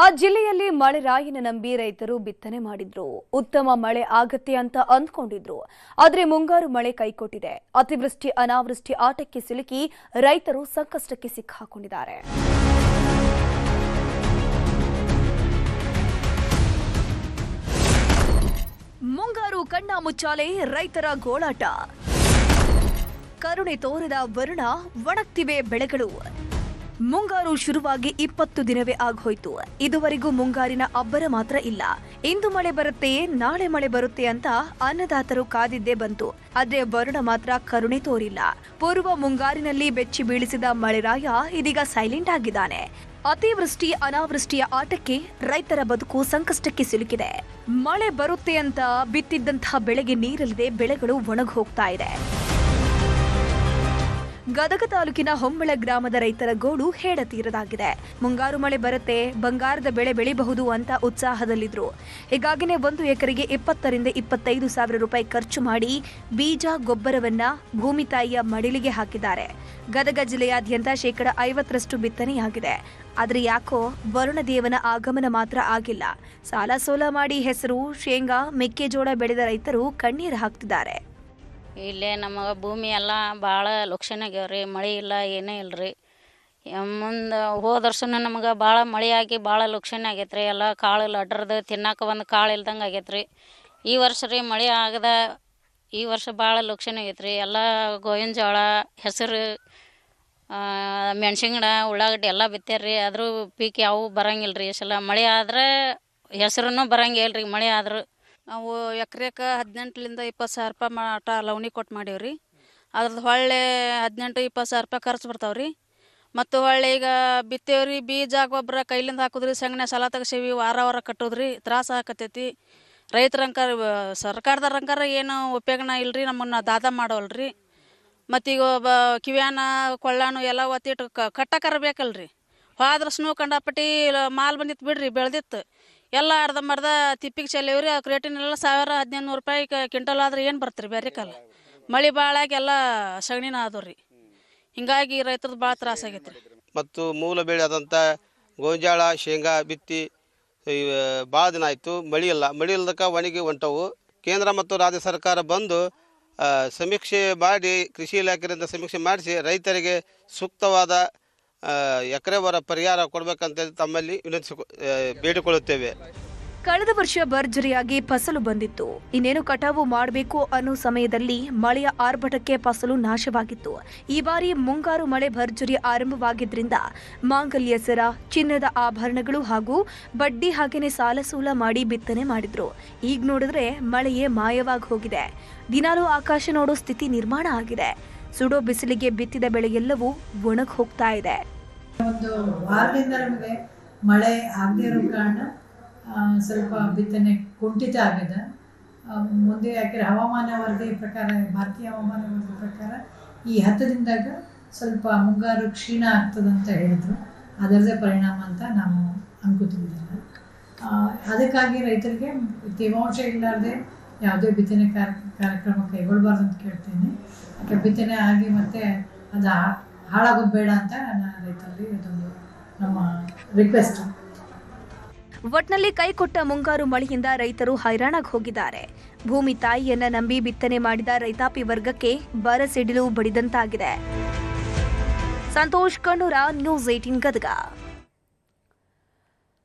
ಆ ಜಿಲ್ಲೆಯಲ್ಲಿ ಮಳೆರಾಯನ ನಂಬಿ ರೈತರು ಬಿತ್ತನೆ ಮಾಡಿದ್ರು. ಉತ್ತಮ ಮಳೆ ಆಗತ್ತೆ ಅಂತ ಅಂದ್ಕೊಂಡಿದ್ರು. ಆದರೆ ಮುಂಗಾರು ಮಳೆ ಕೈಕೊಟ್ಟಿದೆ. ಅತಿವೃಷ್ಟಿ ಅನಾವೃಷ್ಟಿ ಆಟಕ್ಕೆ ಸಿಲುಕಿ ರೈತರು ಸಂಕಷ್ಟಕ್ಕೆ ಸಿಕ್ಕಾಕೊಂಡಿದ್ದಾರೆ. ಮುಂಗಾರು ಕಣ್ಣ ಮುಚ್ಚಾಲೆ ರೈತರ ಗೋಳಾಟ. ಕರುಣೆ ತೋರದ ವರುಣ, ಒಣಗ್ತಿವೆ ಬೆಳೆಗಳು. ಮುಂಗಾರು ಶುರುವಾಗಿ 20 ದಿನವೇ ಆಗೋಯ್ತು. ಇದುವರೆಗೂ ಮುಂಗಾರಿನ ಅಬ್ಬರ ಮಾತ್ರ ಇಲ್ಲ. ಇಂದು ಮಳೆ ಬರುತ್ತೆ, ನಾಳೆ ಮಳೆ ಬರುತ್ತೆ ಅಂತ ಅನ್ನದಾತರು ಕಾದಿದ್ದೇ ಬಂತು. ಆದ್ರೆ ವರುಣ ಮಾತ್ರ ಕರುಣೆ ತೋರಿಲ್ಲ. ಪೂರ್ವ ಮುಂಗಾರಿನಲ್ಲಿ ಬೆಚ್ಚಿ ಬೀಳಿಸಿದ ಮಳೆರಾಯ ಇದೀಗ ಸೈಲೆಂಟ್ ಆಗಿದ್ದಾನೆ. ಅತಿವೃಷ್ಟಿ ಅನಾವೃಷ್ಟಿಯ ಆಟಕ್ಕೆ ರೈತರ ಬದುಕು ಸಂಕಷ್ಟಕ್ಕೆ ಸಿಲುಕಿದೆ. ಮಳೆ ಬರುತ್ತೆ ಅಂತ ಬಿತ್ತಿದ್ದಂತಹ ಬೆಳೆಗೆ ನೀರಿಲ್ಲದೆ ಬೆಳೆಗಳು ಒಣಗಿ ಹೋಗ್ತಾ ಇದೆ. ಗದಗ ತಾಲೂಕಿನ ಹೊಂಬಳ ಗ್ರಾಮದ ರೈತರ ಗೋಡು ಹೇಡತೀರದಾಗಿದೆ. ಮುಂಗಾರು ಮಳೆ ಬರುತ್ತೆ, ಬಂಗಾರದ ಬೆಳೆ ಬೆಳಿಬಹುದು ಅಂತ ಉತ್ಸಾಹದಲ್ಲಿದ್ರು. ಹೀಗಾಗಿನೇ 1 ಎಕರೆಗೆ 20 ರಿಂದ 25 ಸಾವಿರ ರೂಪಾಯಿ ಖರ್ಚು ಮಾಡಿ ಬೀಜ ಗೊಬ್ಬರವನ್ನ ಭೂಮಿ ತಾಯಿಯ ಮಡಿಲಿಗೆ ಹಾಕಿದ್ದಾರೆ. ಗದಗ ಜಿಲ್ಲೆಯಾದ್ಯಂತ 50% ಬಿತ್ತನೆಯಾಗಿದೆ. ಆದ್ರೆ ಯಾಕೋ ವರುಣದೇವನ ಆಗಮನ ಮಾತ್ರ ಆಗಿಲ್ಲ. ಸಾಲ ಸೋಲ ಮಾಡಿ ಹೆಸರು, ಶೇಂಗಾ, ಮೆಕ್ಕೆಜೋಳ ಬೆಳೆದ ರೈತರು ಕಣ್ಣೀರು ಹಾಕ್ತಿದ್ದಾರೆ. ಇಲ್ಲೇ ನಮಗೆ ಭೂಮಿ ಎಲ್ಲ ಭಾಳ ಲುಕ್ಷಣಾಗ್ಯಾವ್ರಿ. ಮಳೆ ಇಲ್ಲ, ಏನೇ ಇಲ್ಲರಿ. ಮುಂದೆ ಹೋದ ವರ್ಷನೂ ನಮಗೆ ಭಾಳ ಮಳೆ ಆಗಿ ಭಾಳ ಲುಕ್ಷಣ ಆಗೈತೆ ರೀ. ಎಲ್ಲ ಕಾಳು ಅಡ್ರದ್ದು ತಿನ್ನಕ್ಕೆ ಒಂದು ಕಾಳು ಇಲ್ದಂಗೆ ಆಗೈತೆ ರೀ. ಈ ವರ್ಷ ರೀ ಮಳೆ ಆಗದ ಈ ವರ್ಷ ಭಾಳ ಲುಕ್ಷಣ ಆಗೈತೆ ರೀ. ಎಲ್ಲ ಗೋವಿನ ಜೋಳ, ಹೆಸರು, ಮೆಣಸಿನ ಗಿಡ, ಉಳ್ಳಾಗಡ್ಡಿ ಎಲ್ಲ ಬಿತ್ತಾರ ರೀ. ಆದರೂ ಪೀಕ್ ಯಾವ ಬರಂಗಿಲ್ಲ ರೀ. ಈ ಸಲ ಮಳೆ ಆದ್ರೆ ಹೆಸರೂ ಬರಂಗಿಲ್ಲ ರೀ. ಮಳೆ ಆದ್ರೆ ನಾವು ಎಕರೆಗೆ 18 ರಿಂದ 20 ಸಾವಿರ ರೂಪಾಯಿ ಮಟ ಲವಣಿ ಕೊಟ್ಟು ಮಾಡೀವಿ ರೀ. ಅದ್ರದ್ದು ಹೊಳ್ಳೆ 18-20 ಸಾವಿರ ರೂಪಾಯಿ ಖರ್ಚು ಬರ್ತಾವೆ ರೀ. ಮತ್ತು ಹೊಳ್ಳೆ ಈಗ ಬಿತ್ತೇವ್ರಿ, ಬೀಜ ಗೊಬ್ಬರ ಕೈಲಿಂದ ಹಾಕೋದ್ರಿ, ಸಗಣಿ ಸಾಲ ತೆಗ್ಸೀವಿ, ವಾರ ಕಟ್ಟೋದ್ರಿ, ತ್ರಾಸ ಆಕತೈತಿ. ರೈತರಂಕಾರ ಸರ್ಕಾರದವ್ರಂಕಾರ ಏನು ಉಪಯೋಗನ ಇಲ್ರಿ, ನಮ್ಮನ್ನು ದಾದ ಮಾಡೋಲ್ರಿ. ಮತ್ತೀಗ ಕಿವ್ಯಾನ ಕೊಳ್ಳಾನು ಎಲ್ಲ ಒತ್ತಿಟ್ಟು ಕಟ್ಟಕರ ಬೇಕಲ್ರಿ. ಹೋದ್ರಸ್ನು ಕಂಡಪಟ್ಟಿ ಮಾಲ್ ಬಂದಿತ್ತು ಬಿಡ್ರಿ, ಬೆಳೆದಿತ್ತು ಎಲ್ಲ ಅರ್ಧಂಬರ್ಧ ತಿಪ್ಪಿಗೆ ಚೆಲ್ಲಿವ್ರಿ. ಆ ರೇಟಿನೆಲ್ಲ 1000-1500 ರೂಪಾಯಿ ಕ್ವಿಂಟಲ್ ಆದ್ರೆ ಏನು ಬರ್ತೀರಿ ಬೇರೆ ಕಾಲ. ಮಳೆ ಭಾಳಾಗಿ ಎಲ್ಲ ಸಗಣಿನ ಆದವ್ರಿ. ಹಿಂಗಾಗಿ ರೈತರದ್ದು ಭಾಳ ತ್ರಾಸ ಆಗೈತೆ ರೀ. ಮತ್ತು ಮೂಲ ಬೆಳೆ ಆದಂಥ ಗೋಂಜಾಳ, ಶೇಂಗಾ ಬಿತ್ತಿ ಭಾಳ ದಿನ ಆಯಿತು. ಮಳೆ ಇಲ್ಲದಕ್ಕೆ ಒಣಗಿ ಹೊಂಟವು. ಕೇಂದ್ರ ಮತ್ತು ರಾಜ್ಯ ಸರ್ಕಾರ ಬಂದು ಸಮೀಕ್ಷೆ ಮಾಡಿ, ಕೃಷಿ ಇಲಾಖೆಯಿಂದ ಸಮೀಕ್ಷೆ ಮಾಡಿಸಿ ರೈತರಿಗೆ ಸೂಕ್ತವಾದ ಎಕರೆವರ ಪರಿಹಾರ ಕೊಡಬೇಕಂತ ತಮ್ಮಲ್ಲಿ ಬೇಡಿಕೊಳ್ಳುತ್ತೇವೆ. ಕಳೆದ ವರ್ಷ ಭರ್ಜರಿಯಾಗಿ ಫಸಲು ಬಂದಿತ್ತು. ಇನ್ನೇನು ಕಟಾವು ಮಾಡಬೇಕು ಅನ್ನೋ ಸಮಯದಲ್ಲಿ ಮಳೆಯ ಆರ್ಭಟಕ್ಕೆ ಫಸಲು ನಾಶವಾಗಿತ್ತು. ಈ ಬಾರಿ ಮುಂಗಾರು ಮಳೆ ಭರ್ಜರಿ ಆರಂಭವಾಗಿದ್ರಿಂದ ಮಾಂಗಲ್ಯ ಸರ, ಚಿನ್ನದ ಆಭರಣಗಳು ಹಾಗೂ ಬಡ್ಡಿ ಹಾಗೆನೆ ಸಾಲ ಸೂಲ ಮಾಡಿ ಬಿತ್ತನೆ ಮಾಡಿದ್ರು. ಈಗ ನೋಡಿದ್ರೆ ಮಳೆಯೇ ಮಾಯವಾಗಿ ಹೋಗಿದೆ. ದಿನಾಲೂ ಆಕಾಶ ನೋಡೋ ಸ್ಥಿತಿ ನಿರ್ಮಾಣ ಆಗಿದೆ. ಸುಡೋ ಬಿಸಿಲಿಗೆ ಬಿತ್ತಿದ ಬೆಳೆಯೆಲ್ಲವೂ ಒಣಗಿ ಹೋಗ್ತಾ ಇದೆ. ಒಂದು ವಾರದಿಂದ ನಮಗೆ ಮಳೆ ಆಗದೇ ಇರೋ ಕಾರಣ ಸ್ವಲ್ಪ ಬಿತ್ತನೆ ಕುಂಠಿತ ಆಗಿದೆ. ಮುಂದೆ ಯಾಕೆ ಹವಾಮಾನ ವರದಿ ಪ್ರಕಾರ, ಭಾರತೀಯ ಹವಾಮಾನ ವರದಿ ಪ್ರಕಾರ ಈ 10 ದಿನದಾಗ ಸ್ವಲ್ಪ ಮುಂಗಾರು ಕ್ಷೀಣ ಆಗ್ತದಂತ ಹೇಳಿದರು. ಅದರದೇ ಪರಿಣಾಮ ಅಂತ ನಾವು ಅನ್ಕೋತಿದ್ದೀವಿ. ಅದಕ್ಕಾಗಿ ರೈತರಿಗೆ ತೇವಾಂಶ ಇಲ್ಲಾರ್ದೆ ಯಾವುದೇ ಬಿತ್ತನೆ ಕಾರ್ಯಕ್ರಮ ಕೈಗೊಳ್ಳಬಾರ್ದು ಅಂತ ಕೇಳ್ತೀನಿ. ಯಾಕೆ ಬಿತ್ತನೆ ಆಗಿ ಮತ್ತೆ ಅದು ಹಾಳಾಗೋದು ಬೇಡ ಅಂತ ರೈತರಲ್ಲಿ ಇದೊಂದು ನಮ್ಮ ರಿಕ್ವೆಸ್ಟ್. ಒಟ್ನಲ್ಲಿ ಕೈಕೊಟ್ಟ ಮುಂಗಾರು ಮಳೆಯಿಂದ ರೈತರು ಹೈರಾಣಾಗಿ ಹೋಗಿದ್ದಾರೆ. ಭೂಮಿ ತಾಯಿಯನ್ನ ನಂಬಿ ಬಿತ್ತನೆ ಮಾಡಿದ ರೈತಾಪಿ ವರ್ಗಕ್ಕೆ ಬರಸಿಡಿಲು ಬಡಿದಂತಾಗಿದೆ. ಸಂತೋಷ್ ಕಣ್ಣೂರ, ನ್ಯೂಸ್ 18 ಗದಗ.